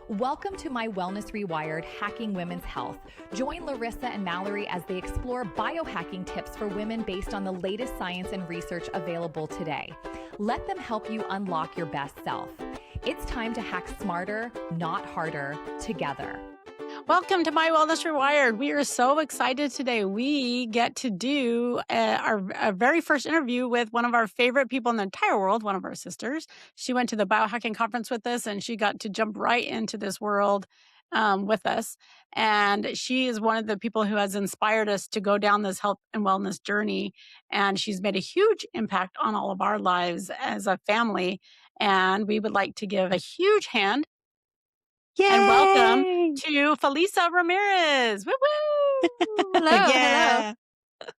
Welcome to My Wellness Rewired, Hacking Women's Health. Join Larissa and Mallory as they explore biohacking tips for women based on the latest science and research available today. Let them help you unlock your best self. It's time to hack smarter, not harder, together. Welcome to My Wellness Rewired. We are so excited today. We get to do our very first interview with one of our favorite people in the entire world, one of our sisters. She went to the biohacking conference with us and she got to jump right into this world with us. And she is one of the people who has inspired us to go down this health and wellness journey. And she's made a huge impact on all of our lives as a family. And we would like to give a huge hand Yay! and welcome to Felicea Ramirez. Woo woo! Hello, Yeah. hello.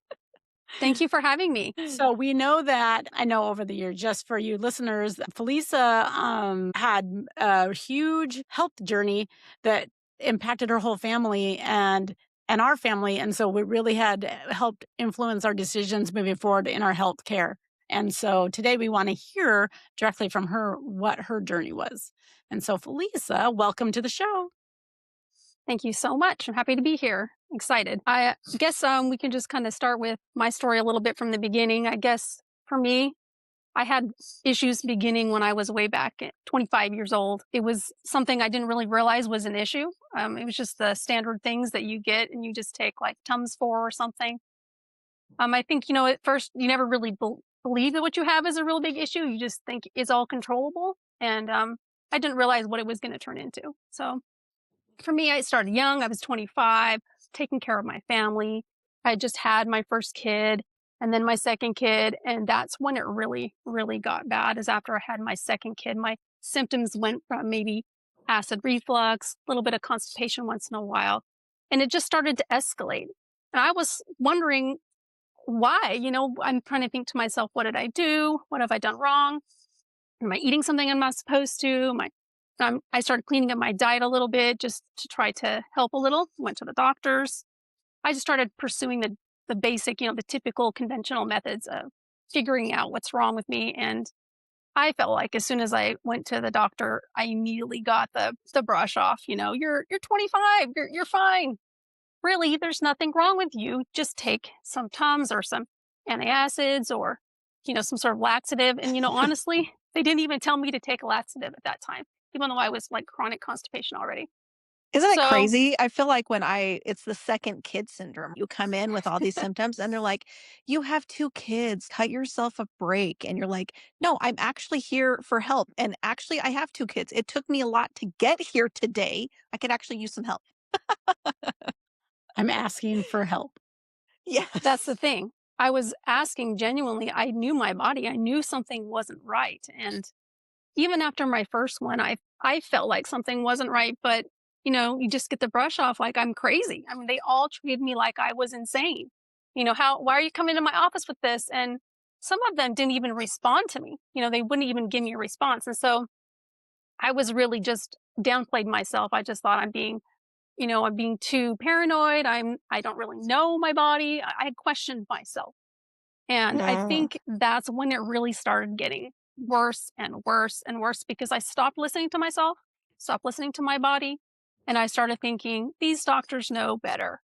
Thank you for having me. So we know that, I know over the years, just for you listeners, Felicea had a huge health journey that impacted her whole family and our family. And so we really had helped influence our decisions moving forward in our health care. And so today we want to hear directly from her what her journey was. And so Felicea, welcome to the show. Thank you so much. I'm happy to be here. Excited. I guess we can just kind of start with my story a little bit from the beginning. I guess for me, I had issues beginning when I was way back at 25 years old. It was something I didn't really realize was an issue. It was just the standard things that you get and you just take like Tums for or something. I think, at first you never really believe that what you have is a real big issue. You just think it's all controllable. And I didn't realize what it was going to turn into. So for me, I started young. I was 25, taking care of my family. I had just had my first kid and then my second kid. And that's when it really, really got bad, is after I had my second kid. My symptoms went from maybe acid reflux, a little bit of constipation once in a while. And it just started to escalate. And I was wondering why. I'm trying to think to myself, what did I do? What have I done wrong? Am I eating something I'm not supposed to? I started cleaning up my diet a little bit just to try to help a little. Went to the doctors. I just started pursuing the basic, the typical conventional methods of figuring out what's wrong with me. And I felt like as soon as I went to the doctor, I immediately got the brush off. You're 25. You're fine. Really, there's nothing wrong with you. Just take some Tums or some antacids or, some sort of laxative. And, honestly, they didn't even tell me to take a laxative at that time, even though I was like chronic constipation already. Isn't it crazy? I feel like it's the second kid syndrome. You come in with all these symptoms and they're like, you have 2 kids, cut yourself a break. And you're like, no, I'm actually here for help. And actually, I have 2 kids. It took me a lot to get here today. I could actually use some help. I'm asking for help. Yes. That's the thing. I was asking genuinely. I knew my body. I knew something wasn't right. And even after my first one, I felt like something wasn't right. But, you just get the brush off like I'm crazy. I mean, they all treated me like I was insane. Why are you coming to my office with this? And some of them didn't even respond to me. They wouldn't even give me a response. And so I was really just downplayed myself. I just thought I'm being too paranoid. I don't really know my body. I questioned myself. And I think that's when it really started getting worse and worse and worse, because I stopped listening to myself, stopped listening to my body. And I started thinking, these doctors know better.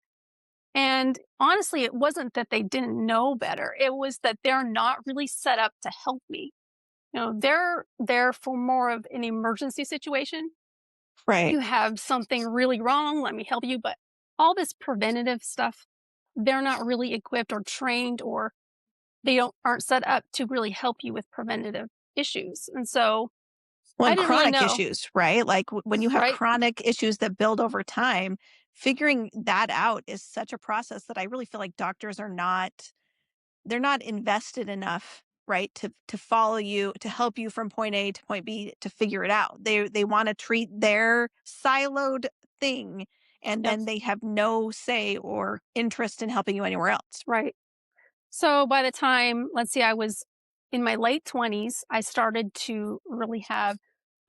And honestly, it wasn't that they didn't know better. It was that they're not really set up to help me. They're there for more of an emergency situation. Right. You have something really wrong, let me help you. But all this preventative stuff, they're not really equipped or trained, or they aren't set up to really help you with preventative issues. And so I didn't really chronic know. issues, right? Like when you have Right. chronic issues that build over time, figuring that out is such a process that I really feel like doctors they're not invested enough, right, to follow you, to help you from point A to point B, to figure it out. They want to treat their siloed thing, and then they have no say or interest in helping you anywhere else. Right. So by the time, let's see, I was in my late 20s, I started to really have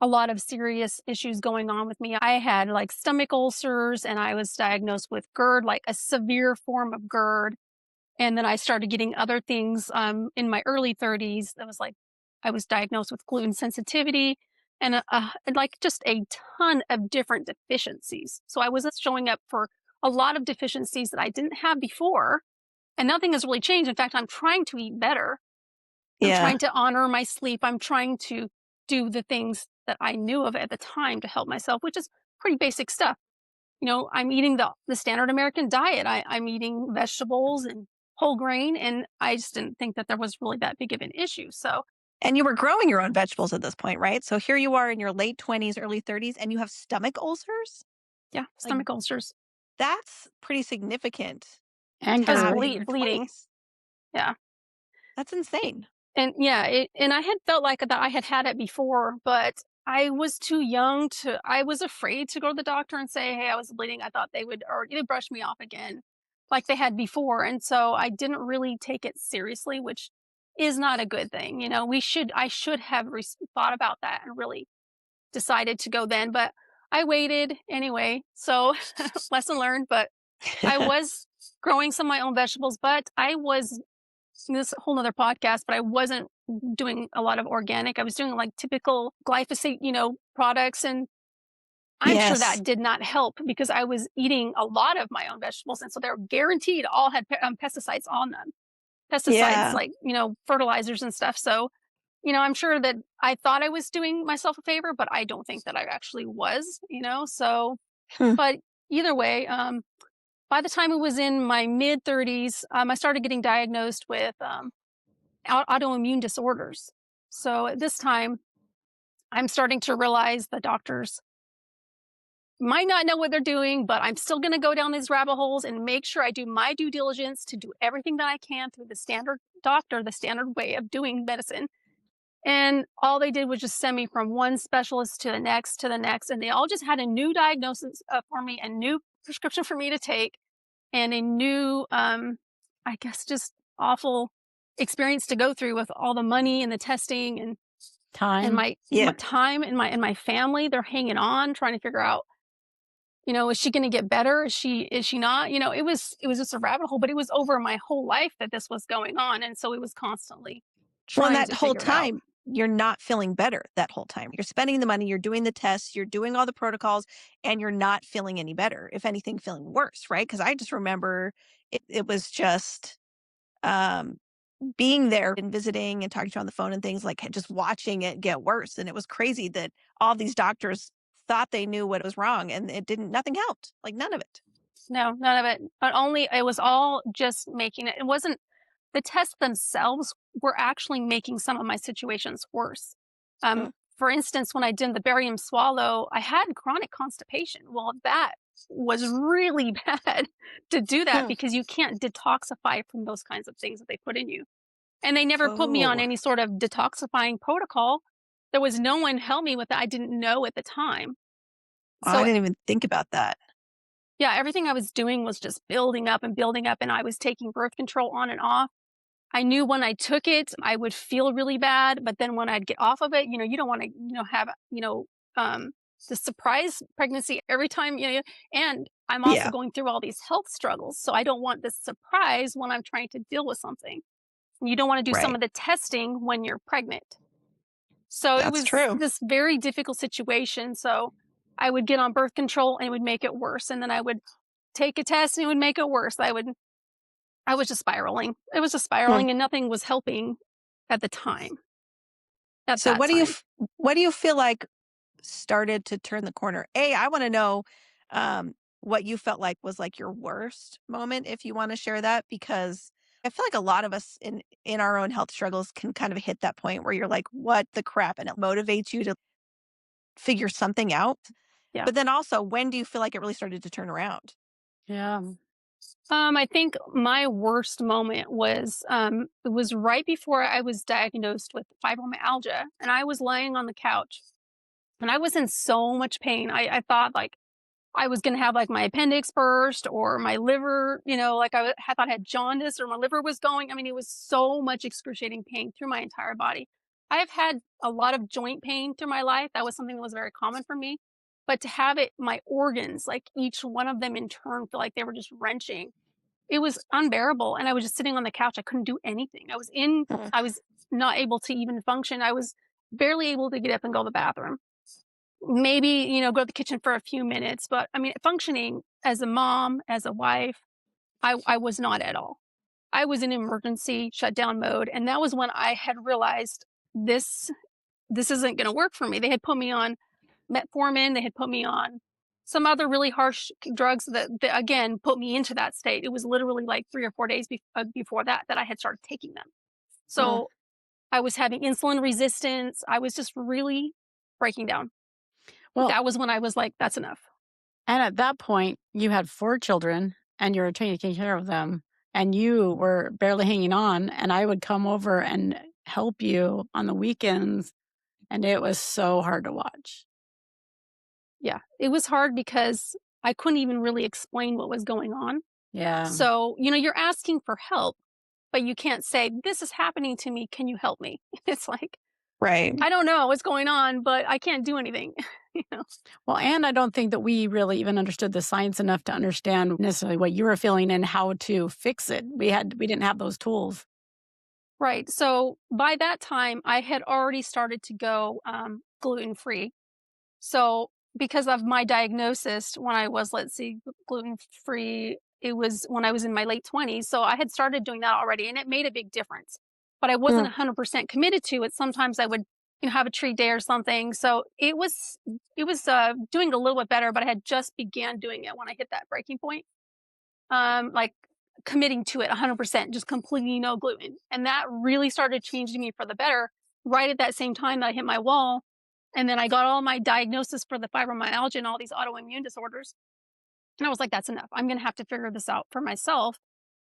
a lot of serious issues going on with me. I had like stomach ulcers, and I was diagnosed with GERD, like a severe form of GERD. And then I started getting other things in my early 30s. That was like, I was diagnosed with gluten sensitivity. and like just a ton of different deficiencies. So I was showing up for a lot of deficiencies that I didn't have before, and nothing has really changed. In fact, I'm trying to eat better. I'm Yeah. trying to honor my sleep. I'm trying to do the things that I knew of at the time to help myself, which is pretty basic stuff. I'm eating the standard American diet. I'm eating vegetables and whole grain, and I just didn't think that there was really that big of an issue. So, And you were growing your own vegetables at this point, right? So here you are in your late 20s, early 30s, and you have stomach ulcers? yeah, Like, stomach ulcers that's pretty significant And to as have in GERD. your bleeding. 20s. Yeah. That's insane. And yeah, and I had felt like that I had it before, but I was too young I was afraid to go to the doctor and say, hey, I was bleeding. I thought they would, or either brush me off again like they had before. And so I didn't really take it seriously, which is not a good thing. I should have thought about that and really decided to go then, but I waited anyway. So lesson learned, but I was growing some of my own vegetables, but I was this whole nother podcast, but I wasn't doing a lot of organic. I was doing like typical glyphosate, products. And I'm sure Yes. that did not help because I was eating a lot of my own vegetables. And so they're guaranteed all had pesticides on them, pesticides Yeah. like, fertilizers and stuff. So, I'm sure that I thought I was doing myself a favor, but I don't think that I actually was. So, Hmm. but either way, by the time it was in my mid 30s, I started getting diagnosed with autoimmune disorders. So at this time, I'm starting to realize the doctors might not know what they're doing, but I'm still going to go down these rabbit holes and make sure I do my due diligence to do everything that I can through the standard doctor, the standard way of doing medicine. And all they did was just send me from one specialist to the next, to the next. And they all just had a new diagnosis for me, a new prescription for me to take, and a new, I guess, just awful experience to go through with all the money and the testing and Time. my Yeah. time and my family. They're hanging on, trying to figure out, is she going to get better? Is she not? It was just a rabbit hole, but it was over my whole life that this was going on, and so it was constantly Well, and trying that to whole figure it out. time, you're not feeling better that whole time. You're spending the money, you're doing the tests, you're doing all the protocols, and you're not feeling any better. If anything, feeling worse, right? Because I just remember it was just um, being there and visiting and talking to you on the phone and things like just watching it get worse. And it was crazy that all these doctors thought they knew what was wrong and it didn't, nothing helped, like none of it. No, none of it. Not only it was all just making it. It wasn't the tests themselves were actually making some of my situations worse. Hmm. For instance, when I did the barium swallow, I had chronic constipation. Well, that was really bad to do that Hmm. because you can't detoxify from those kinds of things that they put in you. And they never put me on Oh, any sort of detoxifying protocol. There was no one help me with that. I didn't know at the time. I So didn't even think about that. yeah, everything I was doing was just building up, and I was taking birth control on and off. I knew when I took it, I would feel really bad, but then when I'd get off of it, you don't want to, have, um, the surprise pregnancy every time, and I'm also Yeah, going through all these health struggles. So I don't want this surprise when I'm trying to deal with something. You don't want to do some right. of the testing when you're pregnant. So it That's was true. this very difficult situation. So I would get on birth control and it would make it worse. And then I would take a test and it would make it worse. I was just spiraling. It was just Hmm. spiraling and nothing was helping at the time, at So that time. what do you feel like started to turn the corner? I want to know what you felt like was like your worst moment, if you want to share that, because I feel like a lot of us in our own health struggles can kind of hit that point where you're like, what the crap? And it motivates you to figure something out. Yeah. But then also, when do you feel like it really started to turn around? Yeah. I think my worst moment it was right before I was diagnosed with fibromyalgia, and I was laying on the couch and I was in so much pain. I thought like I was going to have like my appendix burst or my liver, like I thought I had jaundice or my liver was going. I mean, it was so much excruciating pain through my entire body. I've had a lot of joint pain through my life. That was something that was very common for me. But to have it, my organs, like each one of them in turn, feel like they were just wrenching. It was unbearable. And I was just sitting on the couch. I couldn't do anything. Mm. I was not able to even function. I was barely able to get up and go to the bathroom. Maybe, go to the kitchen for a few minutes. But I mean, functioning as a mom, as a wife, I was not at all. I was in emergency shutdown mode. And that was when I had realized this this isn't going to work for me. They had put me on metformin. They had put me on some other really harsh drugs that again put me into that state. It was literally like 3 or 4 days before that I had started taking them. Mm. So I was having insulin resistance. I was just really breaking down. Well, That was when I was like, that's enough. and at that point, you had 4 children and you were trying to take care of them and you were barely hanging on. And I would come over and help you on the weekends. And it was so hard to watch. Yeah. It was hard because I couldn't even really explain what was going on. Yeah. So, you're asking for help, but you can't say, this is happening to me. Can you help me? It's like, Right. I don't know what's going on, but I can't do anything. you know? Well, and I don't think that we really even understood the science enough to understand necessarily what you were feeling and how to fix it. We didn't have those tools. Right. So by that time, I had already started to go gluten free. So because of my diagnosis, when I was, let's see, gluten free, it was when I was in my late 20s. So I had started doing that already, and it made a big difference. But I wasn't Mm. 100% committed to it. Sometimes I would, have a treat day or something. So it was doing a little bit better, but I had just began doing it when I hit that breaking point. Like committing to it 100%, just completely no gluten. And that really started changing me for the better right at that same time that I hit my wall. And then I got all my diagnosis for the fibromyalgia and all these autoimmune disorders. And I was like, that's enough. I'm going to have to figure this out for myself.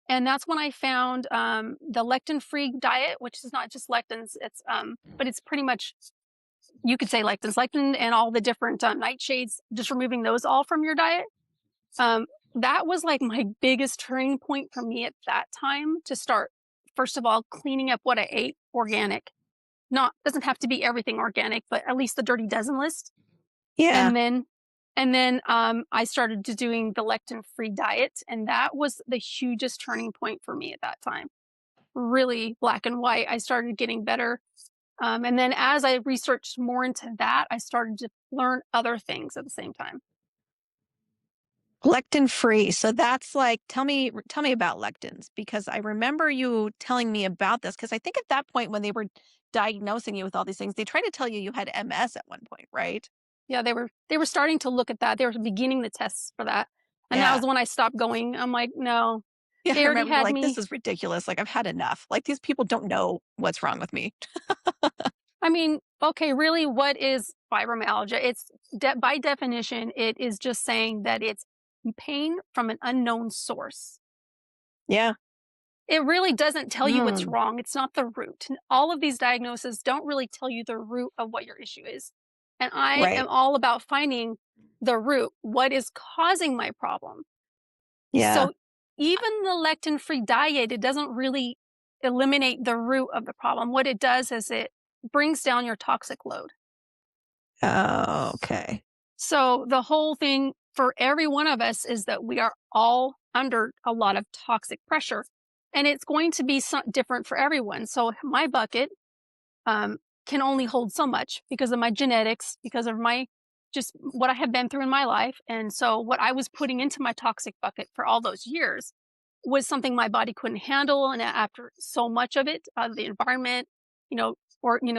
And that's when I found the lectin-free diet, which is not just lectins. But it's pretty much, you could say lectin and all the different nightshades, just removing those all from your diet. That was like my biggest turning point for me at that time to start, first of all, cleaning up what I ate organic. Doesn't have to be everything organic, but at least the Dirty Dozen list. Yeah. And then I started doing the lectin-free diet, and that was the hugest turning point for me at that time. Really black and white. I started getting better. And then as I researched more into that, I started to learn other things at the same time. Lectin-free. So that's like, tell me about lectins, because I remember you telling me about this, because I think at that point when they were diagnosing you with all these things, they tried to tell you had MS at one point, right? Yeah, they were starting to look at that. They were beginning the tests for that. And that Yeah. was when I stopped going. I'm like, no, Yeah, they I already remember you're had like, this me. is ridiculous. Like, I've had enough. Like, these people don't know what's wrong with me. I mean, okay, really, what is fibromyalgia? It's by definition, it is just saying that it's pain from an unknown source. Yeah. It really doesn't tell you what's Mm, wrong. It's not the root. All of these diagnoses don't really tell you the root of what your issue is. And I am Right. all about finding the root. What is causing my problem? Yeah. So even the lectin-free diet, it doesn't really eliminate the root of the problem. What it does is it brings down your toxic load. Oh, okay. So the whole thing for every one of us is that we are all under a lot of toxic pressure, and it's going to be different for everyone. So my bucket can only hold so much because of my genetics, because of my just what I have been through in my life. And so what I was putting into my toxic bucket for all those years was something my body couldn't handle. And after so much of it, the environment,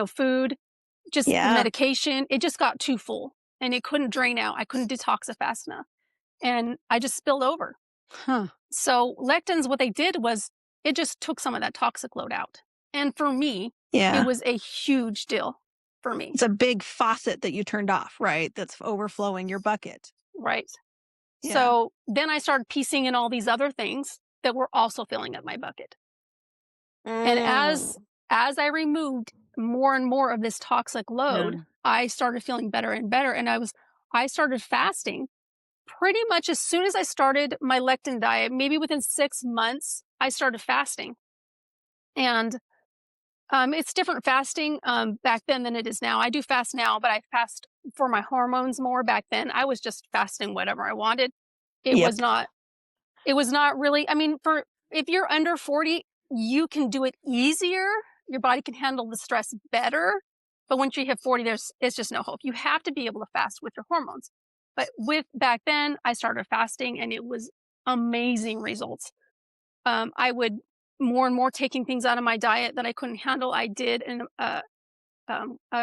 food, just the Yeah. medication, it just got too full and it couldn't drain out. I couldn't detox it fast enough. And I just spilled over. huh. So lectins, what they did was it just took some of that toxic load out. And for me, it Yeah. was a huge deal for me. It's a big faucet that you turned off, right? That's overflowing your bucket. Right. Yeah. So then I started piecing in all these other things that were also filling up my bucket. And Mm. as I removed more and more of this toxic Yeah. load, I started feeling better and better. And I started fasting pretty much as soon as I started my lectin diet. Maybe within 6 months, I started fasting. And it's different fasting back then than it is now. I do fast now, but I fast for my hormones more. Back then, I was just fasting whatever I wanted. It was Yep. not. It was not really. I mean, for if you're under 40, you can do it easier. Your body can handle the stress better. But once you hit 40, it's just no hope. You have to be able to fast with your hormones. But with back then, I started fasting and it was amazing results. I would more and more taking things out of my diet that I couldn't handle. I did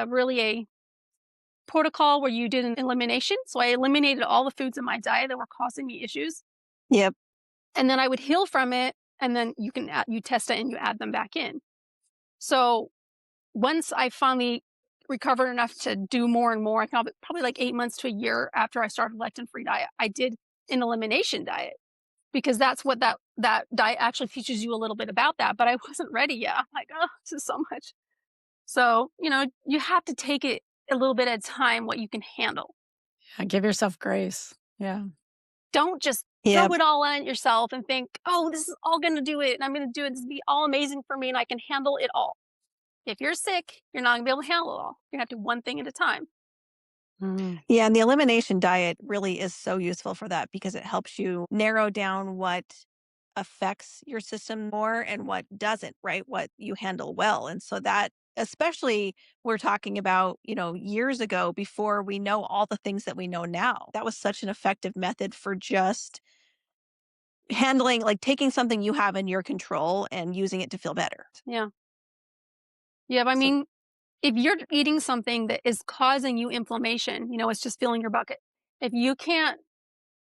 really a protocol where you did an elimination. So I eliminated all the foods in my diet that were causing me issues, Yep. and then I would heal from it. And then you test it and you add them back in. So once I finally recovered enough to do more and more, I think probably like 8 months to a year after I started Lectin-Free diet, I did an elimination diet because that's what that diet actually teaches you a little bit about that. But I wasn't ready yet. I'm like, oh, this is so much. So, you have to take it a little bit at a time, what you can handle. Yeah, give yourself grace. Yeah. Don't just throw Yep. it all on yourself and think, oh, this is all going to do it. And I'm going to do it. This will be all amazing for me and I can handle it all. If you're sick, you're not going to be able to handle it all. You're going to have to do one thing at a time. Mm. Yeah, and the elimination diet really is so useful for that because it helps you narrow down what affects your system more and what doesn't, right? What you handle well. And so that, especially we're talking about, years ago before we know all the things that we know now. That was such an effective method for just handling, like taking something you have in your control and using it to feel better. Yeah. Yeah. But I So, mean, if you're eating something that is causing you inflammation, it's just filling your bucket. If you can't,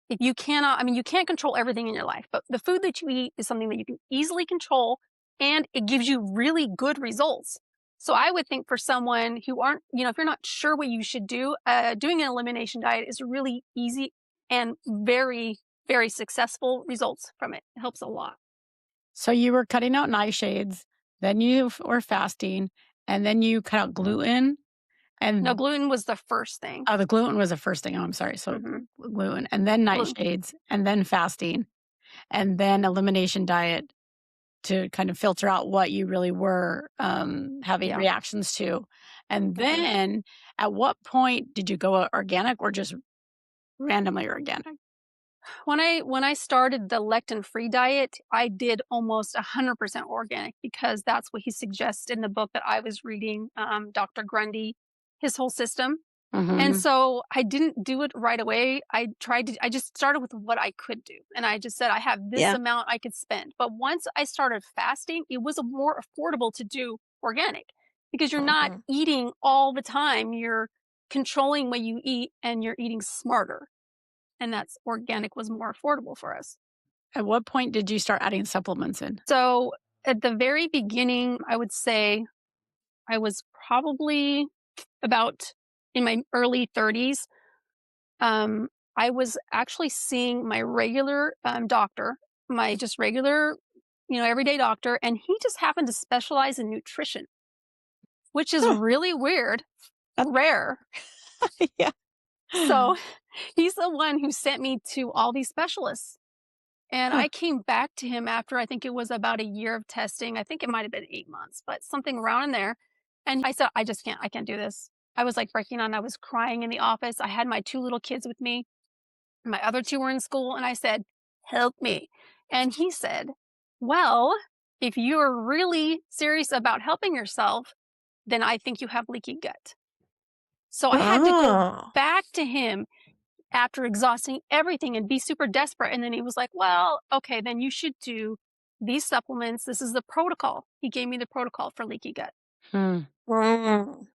if you cannot, I mean, you can't control everything in your life, but the food that you eat is something that you can easily control and it gives you really good results. So I would think for someone who aren't, if you're not sure what you should do, doing an elimination diet is really easy and very, very successful results from it. It helps a lot. So you were cutting out nightshades, then you were fasting, and then you cut out gluten. No, And gluten was the first thing. the gluten was the first thing. Oh, I'm sorry. So Hmm. gluten, and then Gluten. nightshades, and then fasting, and then elimination diet to kind of filter out what you really were having Yeah. reactions to. And Hmm. then at what point did you go organic or just randomly organic? When I started the lectin-free diet, I did almost 100% organic because that's what he suggests in the book that I was reading, Dr. Grundy, his whole system. And Mhm. so I didn't do it right away. I just started with what I could do. And I just said, I have this yeah. amount I could spend. But once I started fasting, it was more affordable to do organic because you're not Mhm. eating all the time. You're controlling what you eat and you're eating smarter. And that's organic was more affordable for us. At what point did you start adding supplements in? So at the very beginning, I would say I was probably about in my early 30s. I was actually seeing my regular doctor, my just regular, everyday doctor, and he just happened to specialize in nutrition, which is Huh. really weird, That's- rare. yeah. So he's the one who sent me to all these specialists. And Huh. I came back to him after I think it was about a year of testing. I think it might have been 8 months, but something around in there. And I said, I can't do this. I was like breaking down. I was crying in the office. I had my two little kids with me. My other two were in school. And I said, help me. And he said, well, if you're really serious about helping yourself, then I think you have leaky gut. So I had to go Oh. back to him after exhausting everything and be super desperate. And then he was like, well, okay, then you should do these supplements. This is the protocol. He gave me the protocol for leaky gut. Hmm. Mm.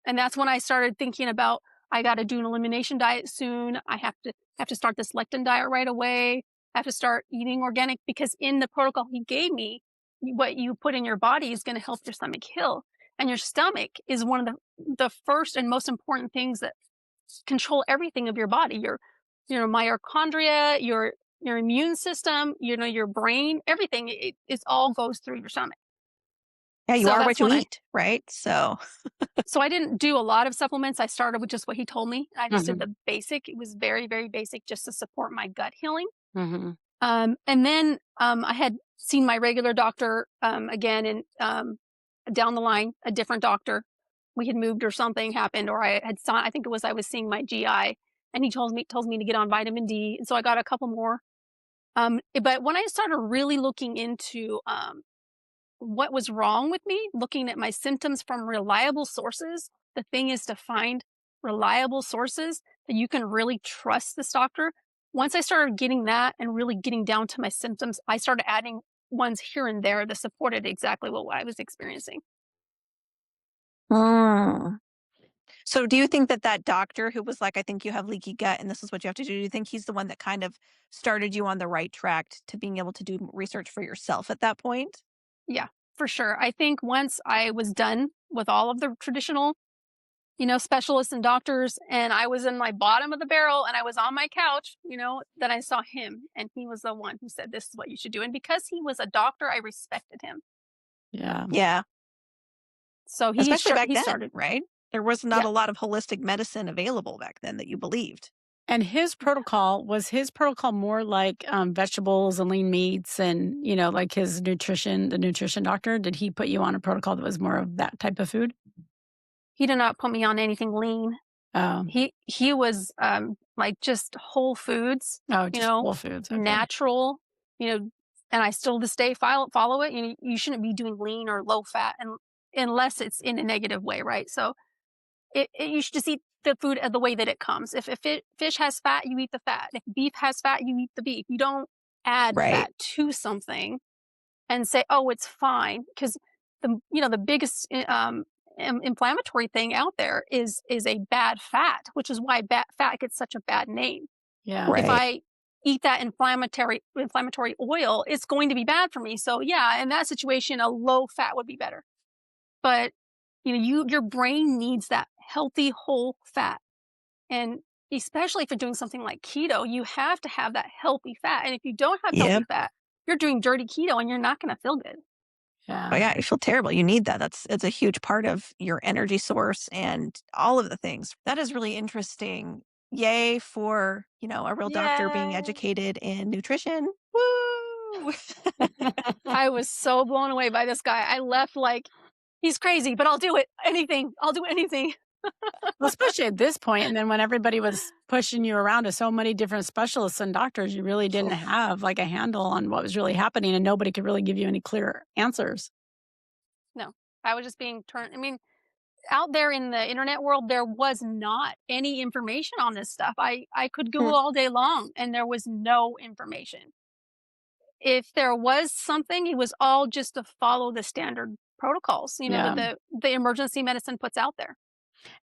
And that's when I started thinking about, I got to do an elimination diet soon. I have to start this lectin diet right away. I have to start eating organic because in the protocol he gave me, what you put in your body is going to help your stomach heal. And your stomach is one of the first and most important things that control everything of your body, your mitochondria, your immune system, your brain, everything. It all goes through your stomach. Yeah, you So are that's what you when eat, right? So, I didn't do a lot of supplements. I started with just what he told me. I just did Mhm. the basic. It was very, very basic just to support my gut healing. Mhm. And then I had seen my regular doctor again, and down the line, a different doctor. We had moved or something happened, or I had saw. I think it was I was seeing my GI, and he tells me to get on vitamin D, and so I got a couple more. But when I started really looking into what was wrong with me, looking at my symptoms from reliable sources. The thing is to find reliable sources that you can really trust this doctor. Once I started getting that and really getting down to my symptoms, I started adding ones here and there that supported exactly what I was experiencing. Mm. So do you think that that doctor who was like, "I think you have leaky gut and this is what you have to do," you think he's the one that kind of started you on the right track to being able to do research for yourself at that point? Yeah, for sure. I think once I was done with all of the traditional, specialists and doctors, and I was in my bottom of the barrel and I was on my couch, then I saw him and he was the one who said, "This is what you should do." And because he was a doctor, I respected him. Yeah. Yeah, So especially back he then, started. right? There was not Yeah. a lot of holistic medicine available back then that you believed. And was his protocol more like, vegetables and lean meats and, like the nutrition doctor? Did he put you on a protocol that was more of that type of food? He did not put me on anything lean. Oh. He was like just whole foods, Oh, just Whole Foods, okay. natural, you know, and I still this day follow it. You shouldn't be doing lean or low fat and unless it's in a negative way, right? So you should just eat the food the way that it comes. If fish has fat, you eat the fat. If beef has fat, you eat the beef. You don't add Right. fat to something and say, "Oh, it's fine," because the biggest inflammatory thing out there is a bad fat, which is why bad fat gets such a bad name. Yeah. If Right. I eat that inflammatory oil, it's going to be bad for me. So yeah, in that situation, a low fat would be better. But your brain needs that healthy whole fat, and especially if you're doing something like keto, you have to have that healthy fat. And if you don't have healthy Yep. fat, you're doing dirty keto, and you're not going to feel good. Oh, Yeah. yeah, you feel terrible. You need that. It's a huge part of your energy source and all of the things. That is really interesting. Yay for, a real doctor being Yay! educated in nutrition. Woo! I was so blown away by this guy. I left like, he's crazy, but I'll do it. Anything. I'll do anything. Well, especially at this point, and then when everybody was pushing you around to so many different specialists and doctors, you really didn't Oof. have, like, a handle on what was really happening, and nobody could really give you any clear answers. No, I was just being turned. I mean, out there in the internet world, there was not any information on this stuff. I could Hmm. Google all day long and there was no information. If there was something, it was all just to follow the standard protocols, that Yeah. the emergency medicine puts out there.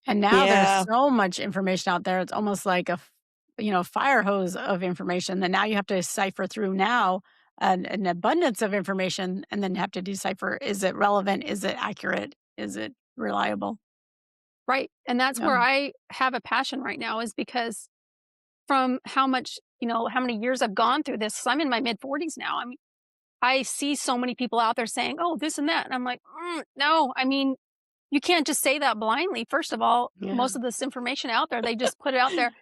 And now there's Yeah. so much information out there, it's almost like fire hose of information that now you have to cipher through now an abundance of information and then have to decipher, is it relevant? Is it accurate? Is it reliable? Right. And that's Yeah. where I have a passion right now is because from how many years I've gone through this. 'Cause I'm in my mid 40s now. I mean, I see so many people out there saying, "Oh, this and that." And I'm like, no, I mean, you can't just say that blindly. First of all, Yeah. most of this information out there, they just put it out there.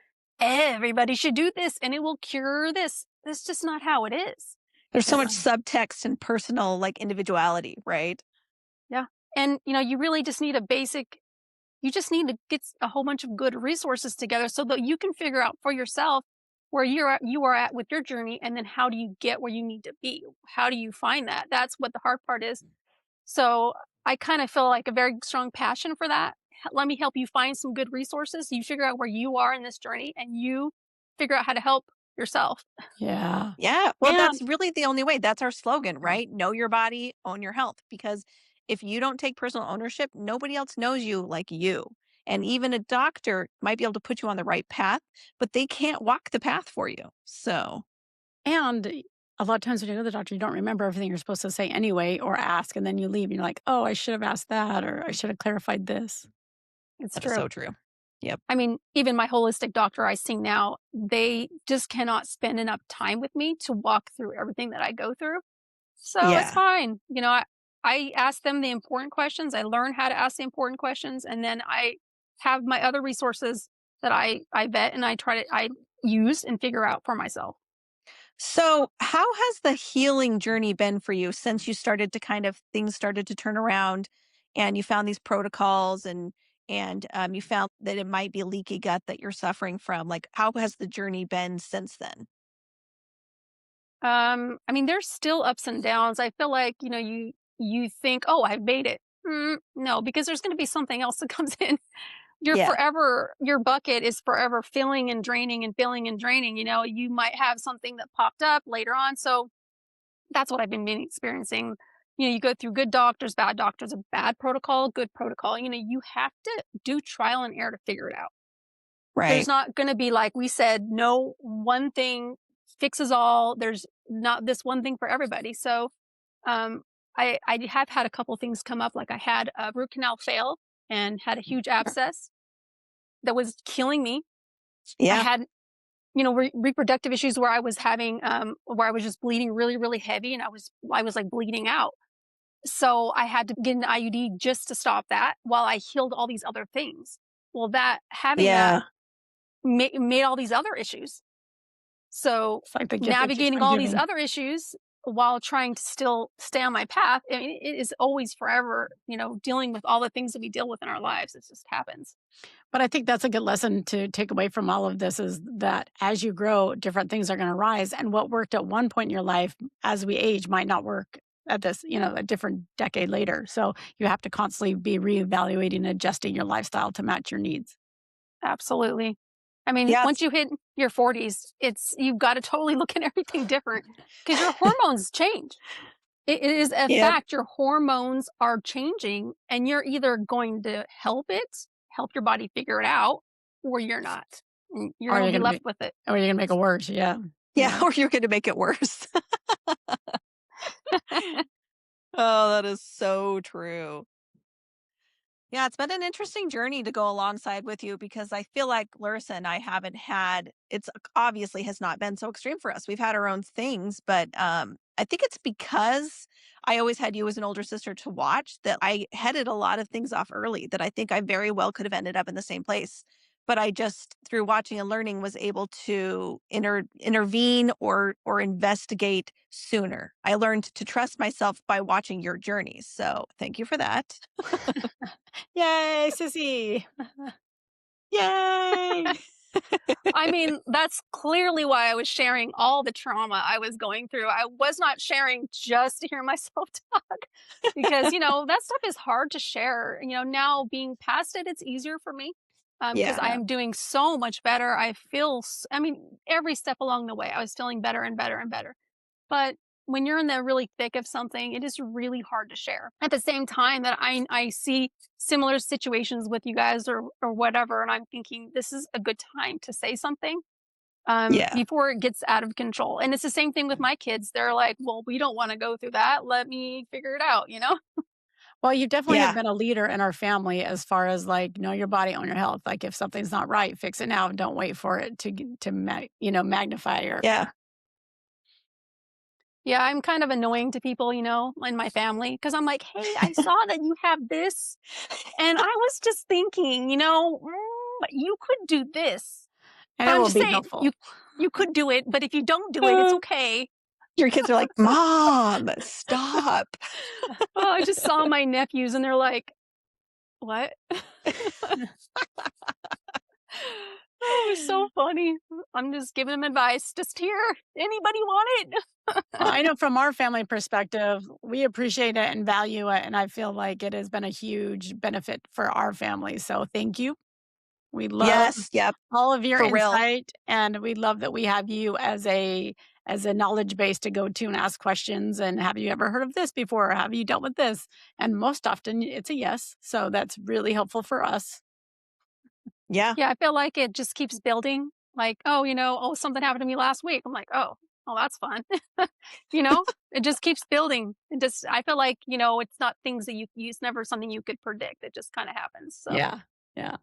Everybody should do this and it will cure this. That's just not how it is. There's so much Yeah. subtext and personal, like, individuality, right? Yeah. And, you really just need you just need to get a whole bunch of good resources together so that you can figure out for yourself where you are at with your journey. And then how do you get where you need to be? How do you find that? That's what the hard part is. So I kind of feel like a very strong passion for that. Let me help you find some good resources. You figure out where you are in this journey and you figure out how to help yourself. Yeah. Yeah. Well, And that's really the only way. That's our slogan, right? Know your body, own your health. Because if you don't take personal ownership, nobody else knows you like you. And even a doctor might be able to put you on the right path, but they can't walk the path for you. So, And a lot of times when you go to the doctor, you don't remember everything you're supposed to say anyway or ask, and then you leave and you're like, "Oh, I should have asked that," or "I should have clarified this." It's that is true. so true. Yep. I mean, even my holistic doctor I see now, they just cannot spend enough time with me to walk through everything that I go through. So it's Yeah. fine. I ask them the important questions. I learn how to ask the important questions. And then I have my other resources that I vet and I use and figure out for myself. So, how has the healing journey been for you since you started to things started to turn around and you found these protocols and you found that it might be leaky gut that you're suffering from? Like, how has the journey been since then? I mean, there's still ups and downs. I feel like, you think, oh, I've made it. No, because there's going to be something else that comes in. Yeah. Your bucket is forever filling and draining and filling and draining. You might have something that popped up later on. So that's what I've been experiencing. You go through good doctors, a bad protocol, good protocol. You have to do trial and error to figure it out. There's Right. not going to be, like we said, no one thing fixes all. There's not this one thing for everybody. So um, I have had a couple things come up. Like I had a root canal fail and had a huge abscess that was killing me. I Yeah. had, reproductive issues where I was having, where I was just bleeding really, really heavy, and I was like bleeding out. So I had to get an IUD just to stop that while I healed all these other things. Well, having that Yeah. made all these other issues. So It's like the gift that keeps navigating on all these giving. other issues while trying to still stay on my path, I mean, it is always forever, dealing with all the things that we deal with in our lives. It just happens. But I think that's a good lesson to take away from all of this is that as you grow, different things are going to rise. And what worked at one point in your life as we age might not work at this, a different decade later. So you have to constantly be reevaluating and adjusting your lifestyle to match your needs. Absolutely. I mean, Yeah. once you hit your 40s, you've got to totally look at everything different because your hormones change. It is a Yep. fact. Your hormones are changing, and you're either going to help your body figure it out, or you're not. And you're Or going you're to be going to left be, with it. or you're going to make it worse. Yeah. Yeah. Yeah. Or you're going to make it worse. Oh, that is so true. Yeah, it's been an interesting journey to go alongside with you because I feel like Larissa and I haven't had it's obviously has not been so extreme for us. We've had our own things, but I think it's because I always had you as an older sister to watch that I headed a lot of things off early that I think I very well could have ended up in the same place. But I just through watching and learning was able to intervene or investigate sooner. I learned to trust myself by watching your journeys. So thank you for that. Yay, sissy. Yay! I mean, that's clearly why I was sharing all the trauma I was going through. I was not sharing just to hear myself talk because, that stuff is hard to share. Now being past it, it's easier for me because I Yeah. am doing so much better. I mean, every step along the way, I was feeling better and better and better. But when you're in the really thick of something, it is really hard to share. At the same time that I see similar situations with you guys or whatever, and I'm thinking this is a good time to say something Yeah. before it gets out of control. And it's the same thing with my kids. They're like, well, we don't want to go through that. Let me figure it out. Well, you definitely have Yeah. been a leader in our family as far as like know your body, own your health. Like if something's not right, fix it now. Don't wait for it magnify or Yeah. Yeah, I'm kind of annoying to people, in my family because I'm like, hey, I saw that you have this. And I was just thinking, you could do this. and But it I'm will just be saying, helpful. you could do it, but if you don't do it, it's okay. Your kids are like, "Mom, stop." Oh, I just saw my nephews and they're like, what? Oh, it was so funny. I'm just giving them advice. Just here. Anybody want it? Well, I know from our family perspective, we appreciate it and value it. And I feel like it has been a huge benefit for our family. So thank you. We love Yes, yep, all of your for real. insight. And we love that we have you as a knowledge base to go to and ask questions. And have you ever heard of this before? Or have you dealt with this? And most often it's a yes. So that's really helpful for us. Yeah. Yeah, I feel like it just keeps building. Like, oh, something happened to me last week. I'm like, oh, that's fun. It just keeps building. I feel like, it's not things that it's never something you could predict. It just kind of happens. So, Yeah. Yeah.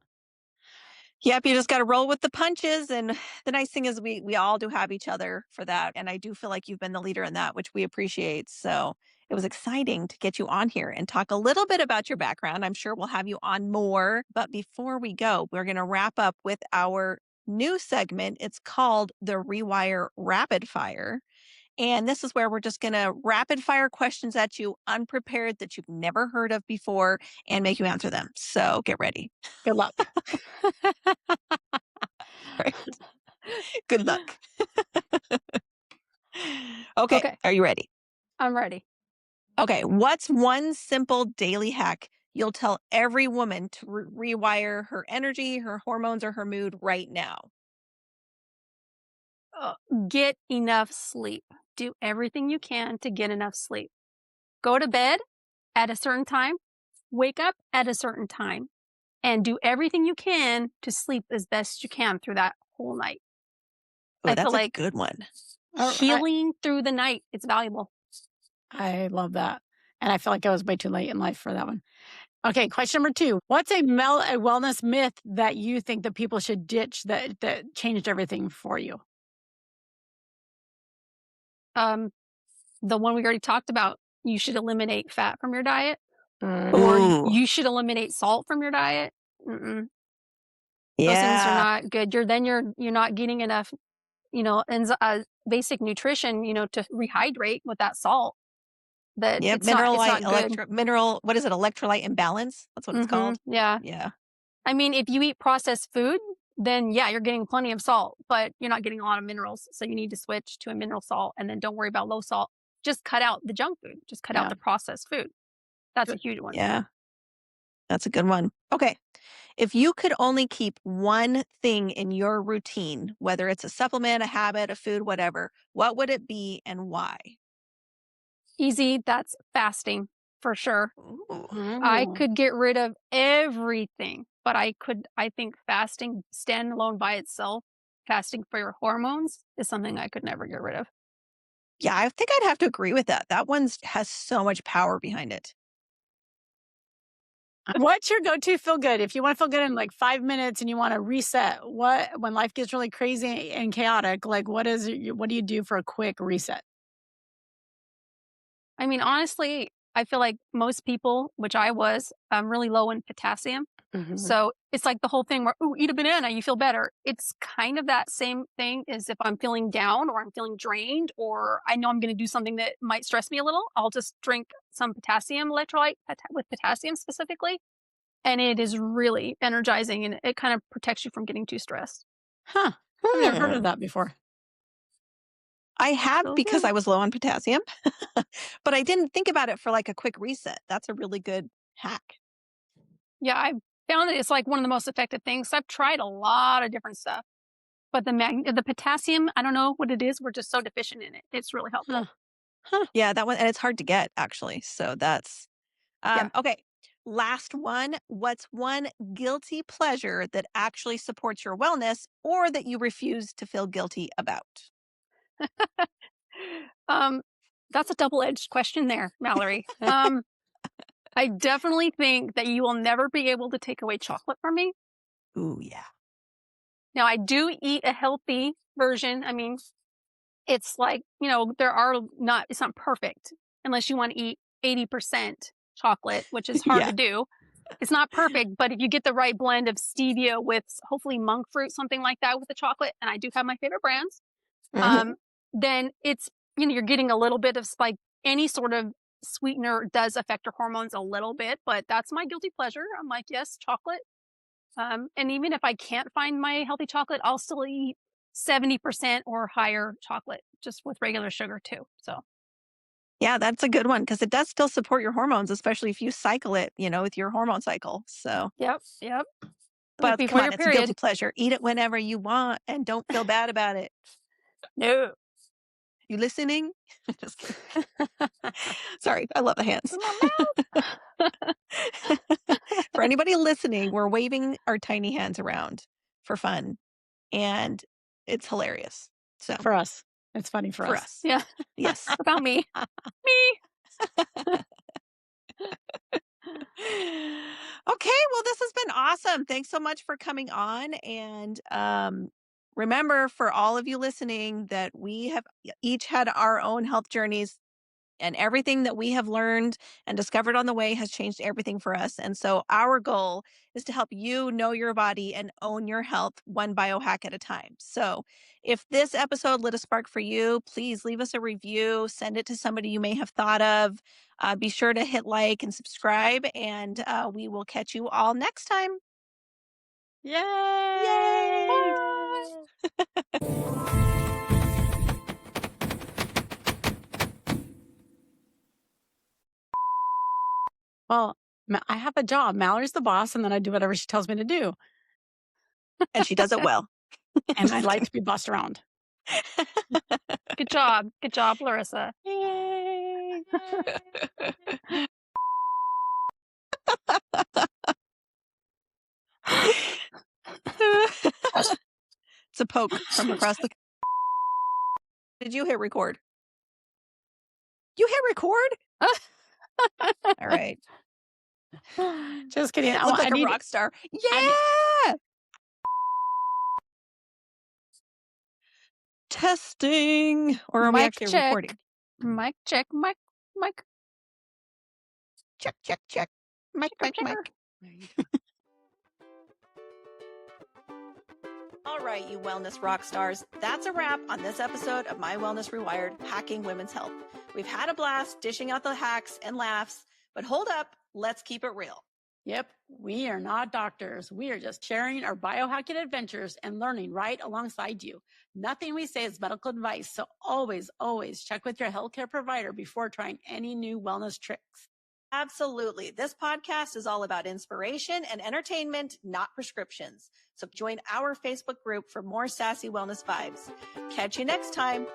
Yep, you just gotta roll with the punches, and the nice thing is we all do have each other for that, and I do feel like you've been the leader in that, which we appreciate, so it was exciting to get you on here and talk a little bit about your background. I'm sure we'll have you on more, but before we go, we're gonna wrap up with our new segment. It's called the Rewire Rapid Fire, and this is where we're just gonna rapid fire questions at you unprepared that you've never heard of before and make you answer them. So get ready. Good luck. Right. Good luck. Okay, okay, are you ready? I'm ready. Okay, what's one simple daily hack you'll tell every woman to rewire her energy, her hormones, or her mood right now? Uh, get enough sleep. Do everything you can to get enough sleep. Go to bed at a certain time, wake up at a certain time, and do everything you can to sleep as best you can through that whole night. Oh, I feel that's a like good one. Oh, healing through the night, it's valuable. I love that. And I feel like I was way too late in life for that one. Okay, question number 2. What's a wellness myth that you think that people should ditch that changed everything for you? Um, the one we already talked about, you should eliminate fat from your diet, or Ooh, you should eliminate salt from your diet. Mm-mm. Those things are yeah. not good. You're not getting enough, basic nutrition, to rehydrate with that salt. That Yep, it's not good. what is it? Electrolyte imbalance? That's what it's called. Yeah. Yeah. I mean, if you eat processed food, then yeah, you're getting plenty of salt, but you're not getting a lot of minerals. So you need to switch to a mineral salt, and then don't worry about low salt. Just cut out the junk food. Just cut out Yeah. the processed food. That's a Good. huge one. Yeah, that's a good one. Okay. If you could only keep one thing in your routine, whether it's a supplement, a habit, a food, whatever, what would it be and why? Easy, that's fasting for sure. Ooh. I Mm. could get rid of everything, but I think fasting standalone by itself, fasting for your hormones is something I could never get rid of. Yeah, I think I'd have to agree with that. That one's has so much power behind it. What's your go-to feel good? If you want to feel good in like 5 minutes and you want to reset, what when life gets really crazy and chaotic, like what do you do for a quick reset? I mean, honestly, I feel like most people, which I was, really low in potassium. Mhm. So it's like the whole thing where, "Ooh, eat a banana, you feel better." It's kind of that same thing as if I'm feeling down or I'm feeling drained or I know I'm going to do something that might stress me a little. I'll just drink some potassium electrolyte with potassium specifically. And it is really energizing and it kind of protects you from getting too stressed. Huh. I've never heard of Hmm. that before. I have So because good. I was low on potassium, but I didn't think about it for like a quick reset. That's a really good hack. Yeah, I found that it's like one of the most effective things. I've tried a lot of different stuff. But the potassium, I don't know what it is, we're just so deficient in it. It's really Huh. helpful. Huh. Yeah, that one, and it's hard to get actually. So that's Yeah. okay. Last one. What's one guilty pleasure that actually supports your wellness or that you refuse to feel guilty about? Um, that's a double-edged question there, Mallory. I definitely think that you will never be able to take away chocolate from me. Ooh, yeah. Now, I do eat a healthy version. I mean, it's like, it's not perfect unless you want to eat 80% chocolate, which is hard Yeah. to do. It's not perfect, but if you get the right blend of stevia with hopefully monk fruit, something like that with the chocolate, and I do have my favorite brands, Mhm. um, then it's, you're getting a little bit of spike. Any sort of sweetener does affect your hormones a little bit, but that's my guilty pleasure. I'm like, yes, chocolate. And even if I can't find my healthy chocolate, I'll still eat 70% or higher chocolate just with regular sugar too. So, Yeah, that's a good one because it does still support your hormones, especially if you cycle it, with your hormone cycle. So, yep, yep. but come Before on, your it's a guilty period. pleasure. Eat it whenever you want and don't feel bad about it. No. You listening? Just kidding. Sorry, I love the hands. In my mouth. For anybody listening, we're waving our tiny hands around for fun, and it's hilarious. So, For us. It's funny for for us. us. Yeah. Yes. About me. Me. Okay, well, this has been awesome. Thanks so much for coming on. And remember, for all of you listening, that we have each had our own health journeys, and everything that we have learned and discovered on the way has changed everything for us. And so, our goal is to help you know your body and own your health one biohack at a time. So, if this episode lit a spark for you, please leave us a review, send it to somebody you may have thought of. Be sure to hit like and subscribe, and we will catch you all next time. Yay! Yay! Well, I have a job. Mallory's the boss, and then I do whatever she tells me to do. And she does it well. And I like to be bossed around. Good job. Good job, Larissa. Yay! It's a poke from across the. Did you hit record? You hit record? All right. Just kidding. Look like a rock star. Yeah. Testing. Or are we Mic actually check. recording? Mic check. Mic. Check, check, check. Mic, mic, mic. All right, you wellness rock stars. That's a wrap on this episode of My Wellness Rewired, Hacking Women's Health. We've had a blast dishing out the hacks and laughs, but hold up, let's keep it real. Yep, we are not doctors. We are just sharing our biohacking adventures and learning right alongside you. Nothing we say is medical advice, so always, always check with your healthcare provider before trying any new wellness tricks. Absolutely. This podcast is all about inspiration and entertainment, not prescriptions. So join our Facebook group for more sassy wellness vibes. Catch you next time.